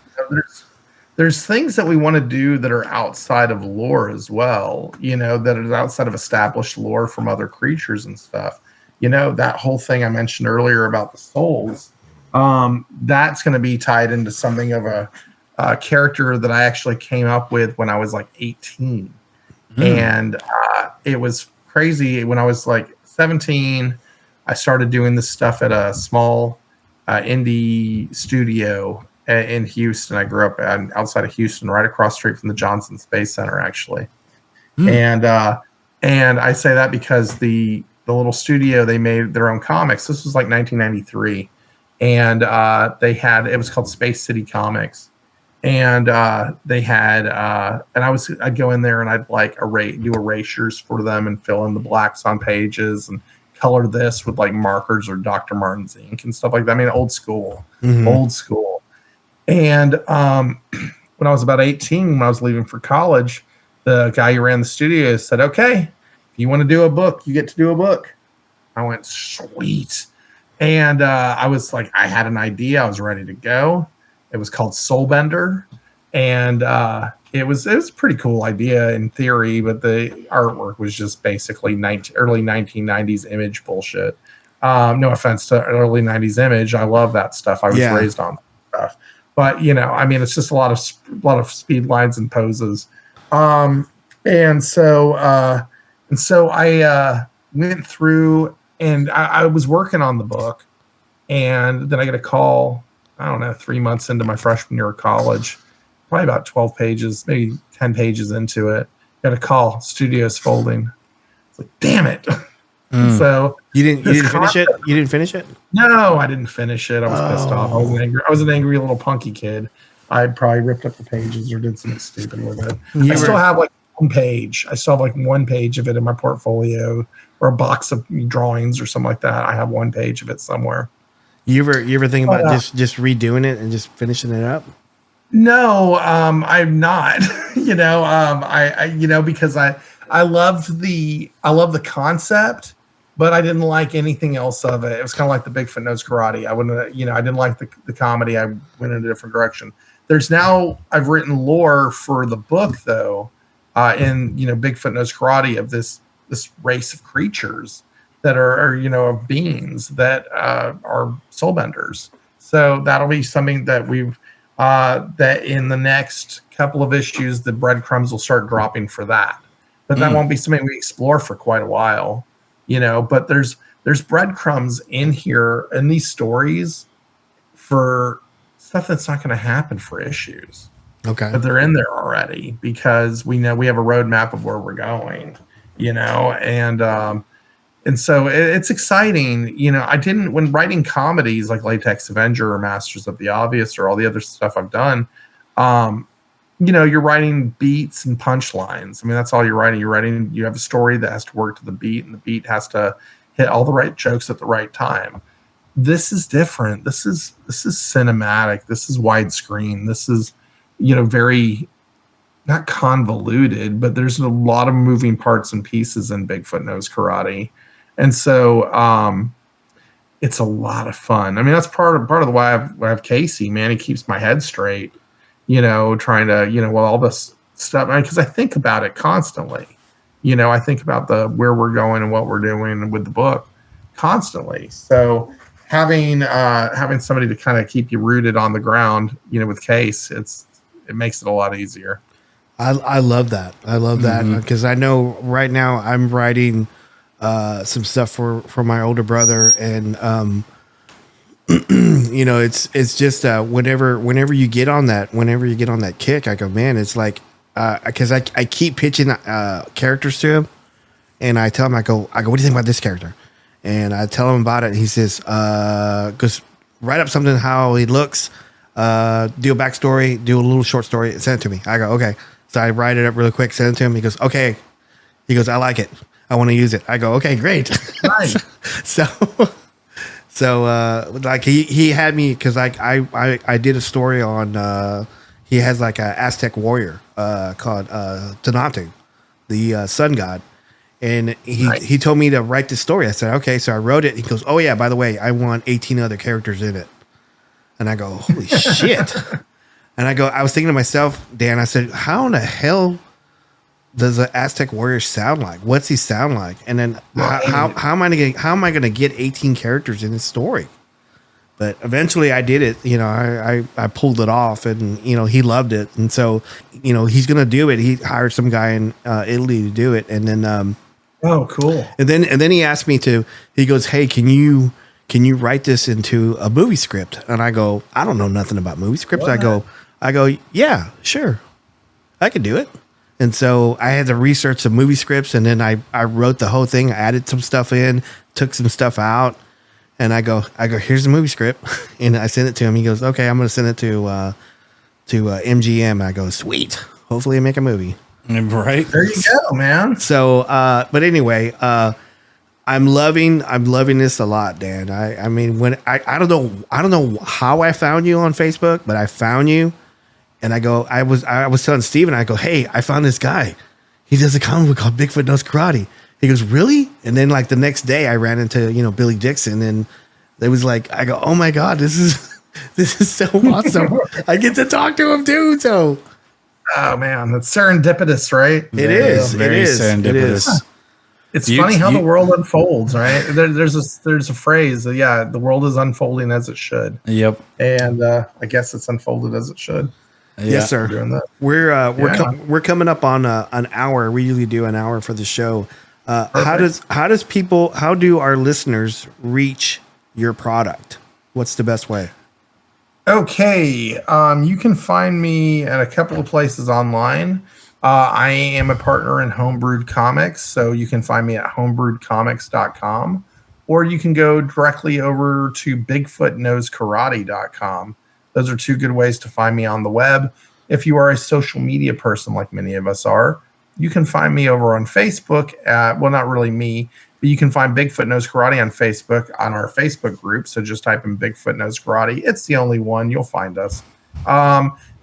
There's things that we want to do that are outside of lore as well. You know, that is outside of established lore from other creatures and stuff. You know, that whole thing I mentioned earlier about the souls. That's going to be tied into something of a character that I actually came up with when I was like 18. And it was crazy. When I was like 17, I started doing this stuff at a small indie studio in Houston. I grew up outside of Houston, right across the street from the Johnson Space Center, actually. And I say that because the little studio, they made their own comics. This was like 1993, and it was called Space City Comics. And they had, and I'd go in there and I'd like do erasures for them and fill in the blacks on pages and color this with like markers or Dr. Martin's ink and stuff like that. I mean, old school. And when I was about 18, when I was leaving for college, the guy who ran the studio said, "Okay, if you want to do a book, you get to do a book." I went, "Sweet." And I was like, I had an idea. I was ready to go. It was called Soulbender, and it was a pretty cool idea in theory, but the artwork was just basically early 1990s Image bullshit. No offense to early 90s Image, I love that stuff. I was raised on that stuff, but I mean, it's just a lot of speed lines and poses. And so I went through, and I was working on the book, and then I get a call. I don't know, 3 months into my freshman year of college, probably about 12 pages, maybe 10 pages into it, got a call, studio's folding. It's like, damn it. So you didn't finish it? You didn't finish it? No, I didn't finish it. I was pissed off. I was an angry little punky kid. I probably ripped up the pages or did something stupid with it. I still have like one page. I still have like one page of it in my portfolio, or a box of drawings or something like that. I have one page of it somewhere. You ever think about just redoing it and just finishing it up? No, I'm not. Because I loved the concept, but I didn't like anything else of it. It was kind of like the Bigfoot Knows Karate. I didn't like the comedy. I went in a different direction. I've written lore for the book though, in Bigfoot Knows Karate, of this race of creatures that are of beings that are soulbenders. So that'll be something that that in the next couple of issues, the breadcrumbs will start dropping for that. But that won't be something we explore for quite a while, but there's breadcrumbs in here in these stories for stuff that's not going to happen for issues. Okay. But they're in there already because we know we have a roadmap of where we're going, and so it's exciting. When writing comedies like Latex Avenger or Masters of the Obvious or all the other stuff I've done, you're writing beats and punchlines. I mean, that's all you're writing. You have a story that has to work to the beat, and the beat has to hit all the right jokes at the right time. This is different. This is cinematic. This is widescreen. This is, very not convoluted, but there's a lot of moving parts and pieces in Bigfoot Knows Karate. And so it's a lot of fun. I mean, that's part of the why I have Casey, man. He keeps my head straight, trying to, all this stuff. Because I think about it constantly. I think about where we're going and what we're doing with the book constantly. So having somebody to kind of keep you rooted on the ground, with Case, it makes it a lot easier. I love that. I love that because I know right now I'm writing some stuff for my older brother, and it's just whenever you get on that kick, I go, man, it's like because I keep pitching characters to him, and I tell him, I go, what do you think about this character? And I tell him about it, and he says, goes, write up something how he looks, do a backstory, do a little short story, send it to me. I go, okay. So I write it up really quick, send it to him. He goes, okay. He goes, I like it. I want to use it. I go, okay, great. Nice. So like he had me, because I did a story on he has like a Aztec warrior called Tenante, the sun god, and he told me to write this story. I said, okay. So I wrote it. He goes, oh yeah, by the way, I want 18 other characters in it. And I go, holy shit. And I was thinking to myself, Dan, I said, how in the hell does an Aztec warrior sound like? What's he sound like? And then how am I going to get 18 characters in this story? But eventually I did it. I pulled it off, and he loved it. And so he's gonna do it. He hired some guy in Italy to do it, and then Oh, cool. and then he asked me to. He goes, "Hey, can you write this into a movie script?" And I go, "I don't know nothing about movie scripts." I go, "Yeah, sure, I could do it." And so I had to research some movie scripts, and then I wrote the whole thing. I added some stuff in, took some stuff out, and I go, "Here's the movie script," and I sent it to him. He goes, "Okay, I'm going to send it to MGM." I go, "Sweet, hopefully, I make a movie." Right. There you go, man. So, but anyway, I'm loving this a lot, Dan. I mean, when I don't know how I found you on Facebook, but I found you, and I was telling Steven, I go, "Hey, I found this guy. He does a comic book called Bigfoot Knows Karate." He goes, "Really?" And then like the next day, I ran into Billy Dixon, and it was like, I go, "Oh my god, this is so awesome! I get to talk to him too." So, oh man, that's serendipitous, right? It is Very serendipitous. It's funny how the world unfolds, right? There's a phrase, the world is unfolding as it should. Yep. And I guess it's unfolded as it should. Yeah. Yes, sir. Doing that. We're coming up on an hour. We usually do an hour for the show. How do our listeners reach your product? What's the best way? Okay, you can find me at a couple of places online. I am a partner in Homebrewed Comics, so you can find me at homebrewedcomics.com, or you can go directly over to BigfootKnowsKarate.com. Those are two good ways to find me on the web. If you are a social media person like many of us are, you can find me over on Facebook well, not really me, but you can find Bigfoot Knows Karate on Facebook on our Facebook group. So just type in Bigfoot Knows Karate. It's the only one. You'll find us.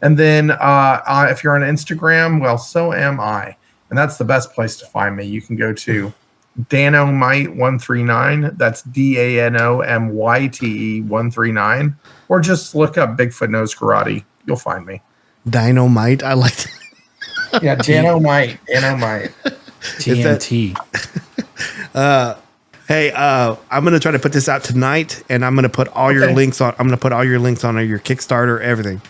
And then if you're on Instagram, well, so am I. And that's the best place to find me. You can go to Danomite139. That's DANOMYTE 139. Or just look up Bigfoot Knows Karate. You'll find me. Dynamite. I like that. Yeah, Danomite. TNT. Hey, I'm gonna try to put this out tonight, and I'm gonna put all your links on. I'm gonna put all your links on your Kickstarter, everything.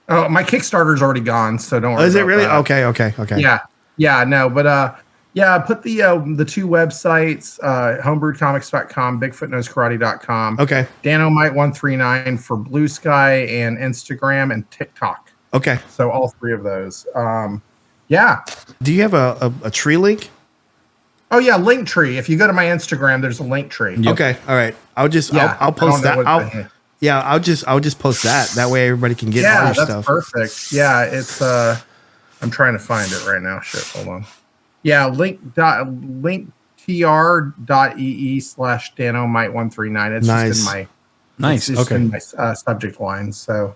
Oh, my Kickstarter's already gone, so don't worry. Oh, is it really? That. Okay. Yeah, no, but put the two websites, homebrewedcomics.com, BigfootKnowsKarate.com. Okay. Danomite139 for Blue Sky and Instagram and TikTok. Okay. So all three of those. Do you have a tree link? Oh yeah, Linktree. If you go to my Instagram, there's a Linktree. Yep. Okay. All right. I'll post that. I'll just post that. That way everybody can get all your stuff. Yeah, that's perfect. Yeah, it's I'm trying to find it right now. Shit, hold on. Yeah, linktr.ee/Danomite139. It's nice. just in my Nice. It's just in my subject line. So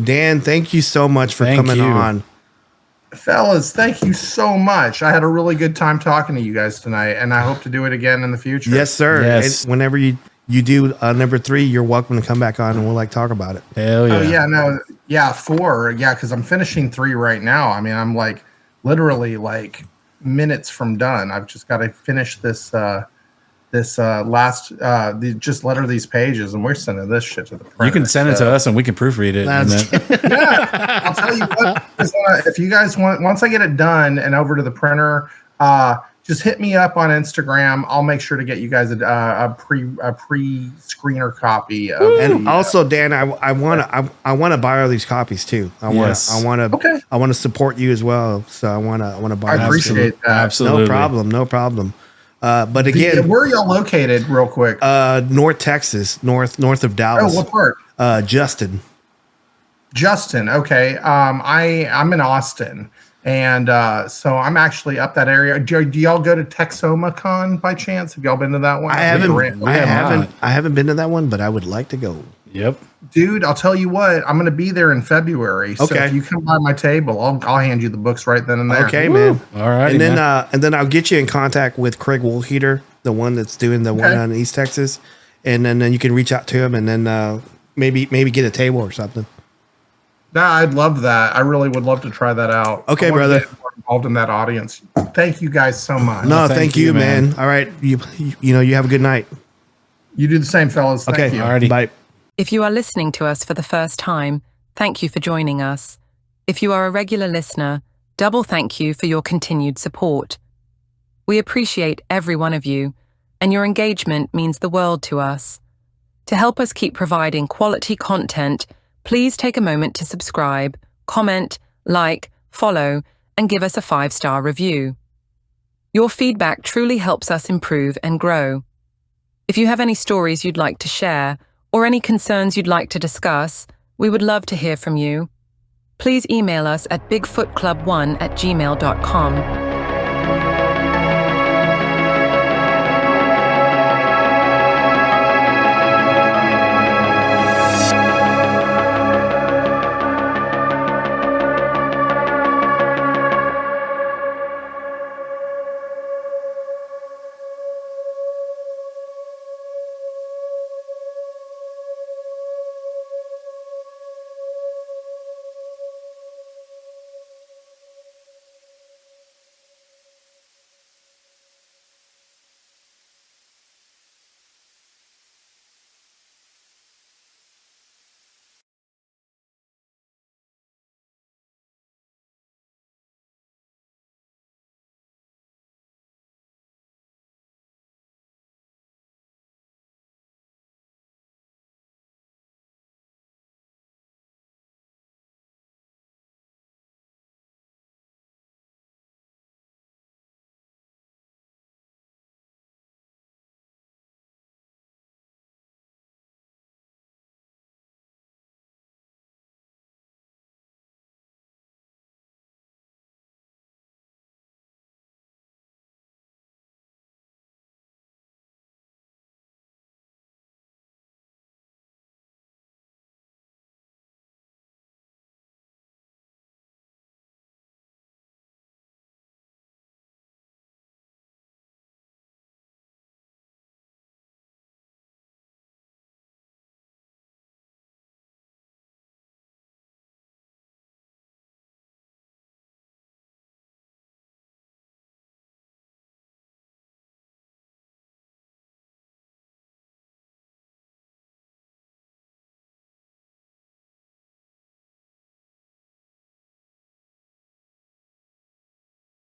Dan, thank you so much for coming on. Fellas, thank you so much. I had a really good time talking to you guys tonight, and I hope to do it again in the future. Yes, sir. Yes. And whenever you do number 3, you're welcome to come back on, and we'll talk about it. Hell yeah. Oh yeah, no, yeah, 4, yeah, because I'm finishing 3 right now. I mean, I'm like literally like minutes from done. I've just got to finish this last just letter these pages, and we're sending this shit to the printer. You can send it to us, and we can proofread it. Yeah, I'll tell you what. If you guys want, once I get it done and over to the printer, just hit me up on Instagram. I'll make sure to get you guys a pre-screener copy. And also, Dan, I want to buy all these copies too. I want to support you as well. So I want to buy. I appreciate that. Absolutely. No problem. But again, where are y'all located, real quick? North Texas, north of Dallas. Oh, what part? Justin. Okay. I'm in Austin, and so I'm actually up that area. Do y'all go to TexomaCon by chance? Have y'all been to that one? I haven't been to that one, but I would like to go. Yep. Dude, I'll tell you what. I'm going to be there in February. So Okay. if you come by my table, I'll hand you the books right then and there. Okay, man. All right. And then I'll get you in contact with Craig Woolheater, the one that's doing the one on East Texas, and then you can reach out to him, and then maybe get a table or something. Nah, I'd love that. I really would love to try that out. Okay, I want to brother. get more involved in that audience. Thank you guys so much. No, thank thank you, you, man. All right, you have a good night. You do the same, fellas. Thank Okay, you. Alrighty. Bye. If you are listening to us for the first time, thank you for joining us. If you are a regular listener, double thank you for your continued support. We appreciate every one of you, and your engagement means the world to us. To help us keep providing quality content, please take a moment to subscribe, comment, like, follow, and give us a 5-star review. Your feedback truly helps us improve and grow. If you have any stories you'd like to share or any concerns you'd like to discuss, we would love to hear from you. Please email us at bigfootclub1@gmail.com.